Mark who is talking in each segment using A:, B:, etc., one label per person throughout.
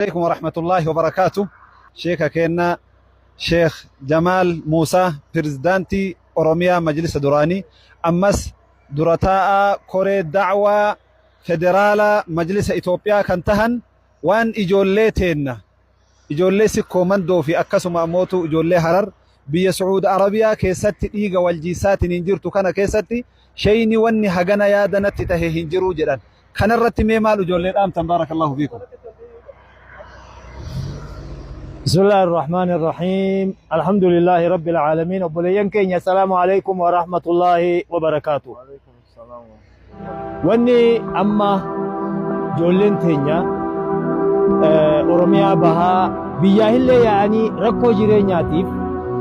A: عليكم ورحمة الله وبركاته. شيخ كينا شيخ جمال موسى برزدانتي أوروميا مجلس دوراني أمس درتاء كوري دعوة فدرالا مجلس إثيوبيا كنتهن وان إجوليتين إجولي سكو مندو في أكسو مأموتو إجولي هرر بي سعود عربيا كيستي إيغا والجيسات ننجرتو كان كيستي شيني واني هغانا يادنت تهي هنجرو جدان كان الرتي ميمال إجولي الآم تبارك الله فيكم.
B: بسم الله الرحمن الرحيم الحمد لله رب العالمين وبليان كينيا السلام عليكم ورحمة الله وبركاته.
C: وعليكم السلام.
B: واني أما جولين تينيا أوروميا بها بياهل يعني ركو جيرينياتيف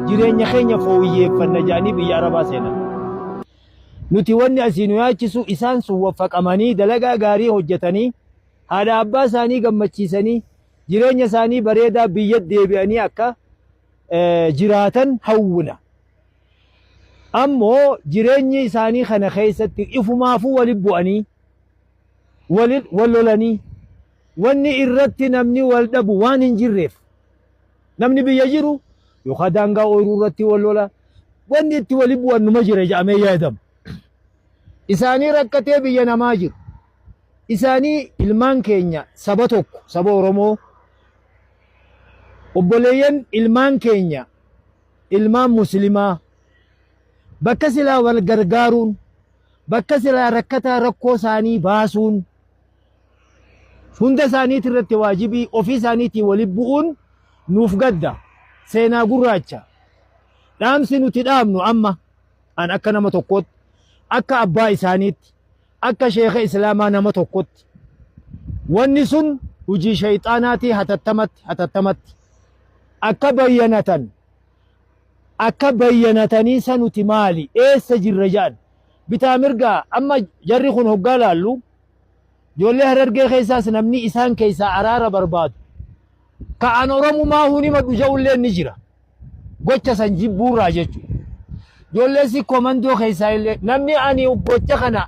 B: جيرينيا خينيا فوية فنجاني بيا ربا سينا نتي واني أسينو ياچسو إسان سو وفق أماني دلقا غاري هجتاني هذا أباساني قمتشيساني jireenya isaanii bareedaa biyyatti deebi'anii akka jiraatan hawwina. Ammoo jireenyi isaanii kana keessatti ifumaafuu waliin bu'anii wal lolanii wanni irratti namni wal dhabu waan hin jirreef namni biyya jiru yookaan daangaa ooyiruu irratti wal lola wanni itti waliin bu'an numa jira jedhamee yaadamu. Isaanii rakkatee biyya namaa jiru. Isaanii ilmaan keenya saba tokko saba Oromoo obboleeyyan ilmaan keenya ilmaan muslimaa bakka silaa wal gargaaruun bakka silaa rakkataa rakkoo isaanii baasuun hunda isaaniit irratti waajibii ofii isaaniitiin waliin bu'uun nuuf gadda seenaa gurraacha dhaamsi nuti dhaamnu amma an akka nama tokkotti akka abbaa isaaniitti akka sheekha islaamaa nama tokkotti wanni sun hujii shayxaanaatii hatattamatti akka bayyanatanii sanuti maali eessa jirra jedhan bitaa mirgaa amma jarri kun hoggaa laallu ijoollee Harargee keessaas namni isaan keessaa araara barbaadu ka'an Oromumaa huni madhu ja'ullee ni jira gocha san jibbuurraa jechuudha. Ijoollee si komandoo keessaa illee namni ani gocha kana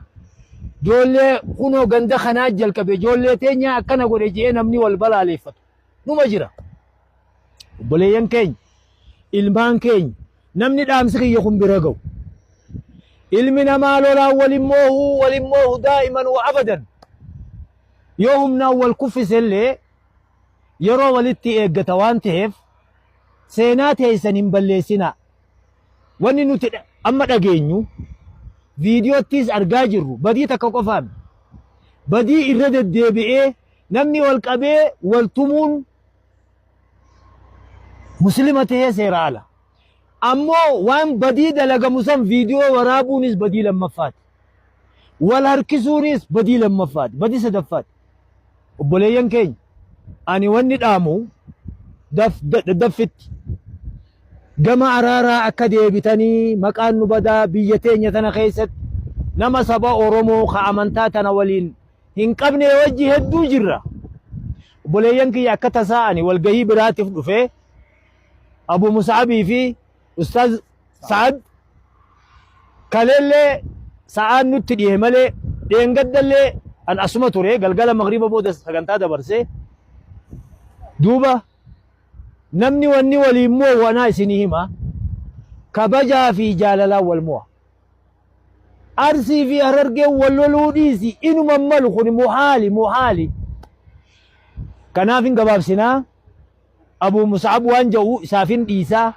B: ijoollee kunoo ganda kanaa jalqabe ijoollee teenya akkana godhe jedhee namni wal balaaleeffatu numa jira. Obboleeyyan keenya ilmaan keenya namni dhaamsi kiyya kun bira ga'u ilmi namaa lolaan walin moohu daa'iman wa abadan yoo humnaan wal kuffisellee yeroo walitti eeggata waan ta'eef seenaa teessan hin balleessinaa. Wanni nuti amma dhageenyu viidiyoottis argaa jirru badii takka qofaan badii irra deddeebi'ee namni wal qabee wal tumuun muslima ta'ee seera ala. Ammoo waan badii dalagamu san viidiyoo waraabuunis badii lammaffaati. Wal harkisuunis badii lammaffaati. Badii sadaffaati. Obboleeyyan keenya ani wanni dhaamu daffitti gama araaraa akka deebitanii maqaan nu badaa biyya teenya tana keessatti nama saba Oromoo ka amantaa tana waliin hin qabne wajji hedduu jirra. Obboleeyyan kiyya akka tasaa'ani walgahii biraatiif dhufee Abu Mus'abii fi Ustaz Sa'ad kaleellee sa'aan nutti dhihe malee dheengaddallee an asuma ture galgala magriba booda sagantaa dabarsee duuba namni wanni waliin moo wanaa isinii hima kabajaa fi jaalalaan wal mo'a. Arsii fi Harargeen wal loluu dhiisi inuma malu kun muhaali. Kanaaf hin gabaabsinaa Abu Mus'ab waan jedhu isaafin dhiisaa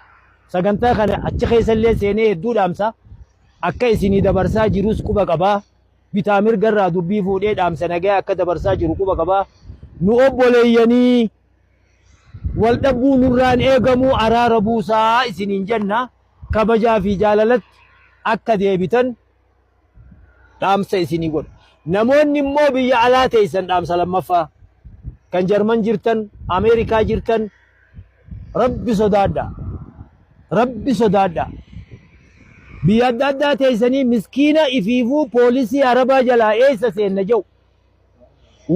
B: sagantaa kana achi keessallee seenee hedduu dhaamsa akka isinii dabarsaa jirus quba qabaa bitaa mirgarraa dubbii fuudhee dhaamsa nagaya akka dabarsaa jiru quba qabaa. Nu obboleeyyanii wal dhabbuu nurraan eegamuu araara buusaa isiniin jenna kabajaa fi jaalalatti akka deebitan dhaamsa isinii godha. Namoonni immoo biyya alaa teessan dhaamsa lammaffaa kan Jarman jirtan Ameerikaa jirtan rabbi sodaadha. Biyya adda addaa teessanii miskiina ifiifuu poolisii Arabaa jalaa eessa seenna jedhu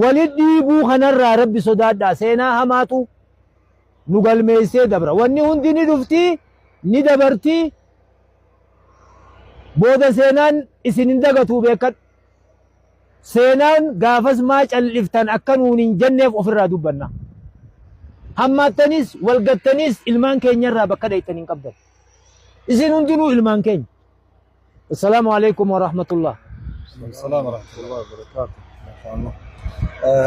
B: walit dhiibuu kanarraa rabbi sodaadha. Seenaa hamaatu nu galmeessee dabra. Wanni hundi ni dhuftii ni dabartii booda seenaan isin hin dagatuu beekan. Seenaan gaafas maa calliftan akka nuun hin jenneef ofirraa dubbanna. hammattanis walgattanis ilmaan keenyarraa bakka dhaytan hin qabdan isin hundinuu ilmaan keenya assalaamu alaykum wa rahmatullah
A: السلام ورحمة الله وبركاته. ما شاء الله.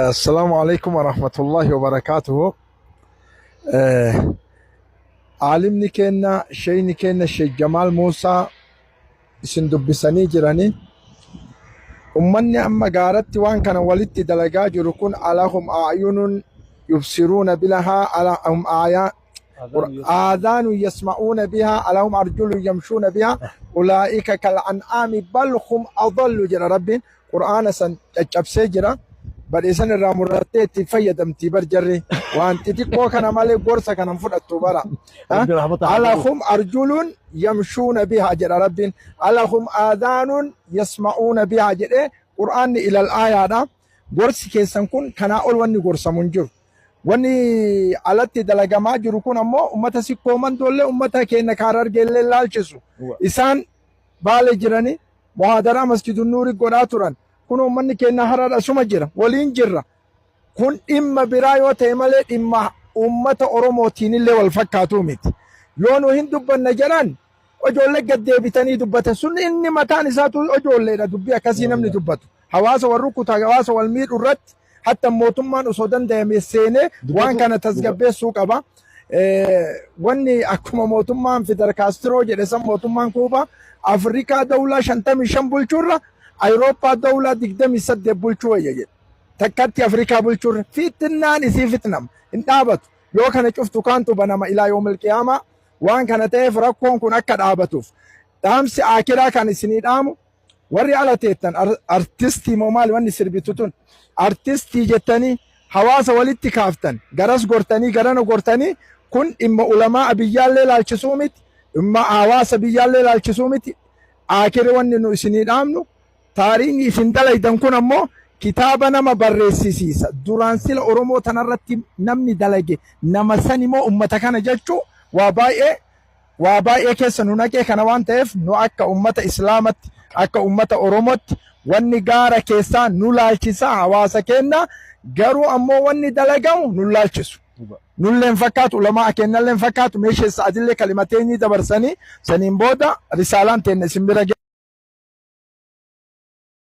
C: السلام عليكم ورحمة الله وبركاته. عالمني كنا شيني كنا الشيخ جمال موسى سندب بسني جراني أمني أما قارت وان كان ولدت دلقا جركون علىهم أعين يبصرون بها علىهم آذان يسمعون بها علىهم أرجل يمشون بها أولئك كالأنعام بل هم أضل جرى ربي قرآن سن تجبسي جرى بل إسان الرامورتي تفيدم تبر جري وان تتقوى كان مالي قرصة كان مفرد التوبرة علىهم أرجل يمشون بها جرى ربي علىهم آذان يسمعون بها جرى قرآن إلى الآية قرص كيسان كون كان أول واني قرصة منجر wani alatti dalagamaa jiru kun ammoo ummata sikkooman dolle ummata keenya kaarar geellee laalchisu isaan baale jirani muhaadaraa masjidun nuuri godhaa turan kun ummanni keenya harar asuma jira waliin jirra kun dhimma biraa yoo ta'e malee dhimma ummata oromootiin illee wal fakkaatu miti yoo nu hin dubbanna jedhan ijoollee gad deebitanii dubbatan sun inni mataan isaatu ijoolleedha dubbii akkasii namni dubbatu hawaasa wal rukutaa hawaasa wal miidhu irratti حتى موتمان وسودان دايم السنة وان كانت تسقبه سوق أبا واني أكما موتمان في دركاسترو جلسام موتمان كوبا أفريقيا دولة شنتمي شنبول شورة أوروبا دولة دقدمي سد بولشوة يجي تكتي أفريقيا بولشورة في تنان إسي فتنام انتابت لو كان شفتو كانتو بنما إلى يوم القيامة وان كانت فرقون كون أكد آبتوف تامس آكرا كان سنين آمو وري على تيتن أرتستي مومال واني سربيتوتون artistii jettanii hawaasa walitti kaaftan garas gortanii garana gortanii kun imma ulamaa biyyaallee laalchisuu miti imma hawaasa biyyaallee laalchisuu miti akire wanni nu isinii dhaamnu taariikni isin dalaydan kun ammoo kitaaba nama barreessisiisa duraan sila oromoo tanarratti namni dalage nama san immoo ummata kana jechuu waa baay'ee keessa nu naqee kana waan ta'eef nu akka ummata islaamatti akka ummata oromootti wanni gaara keessaa nu laalchisa hawaasa kenna garuu ammoo wanni dalagamu nu laalchisu nulleen fakkaatu ulamaa kennalleen fakkaatu meeshaa adillee kalimateenyi dabarsanii saniin booda risaalaan teenne simbira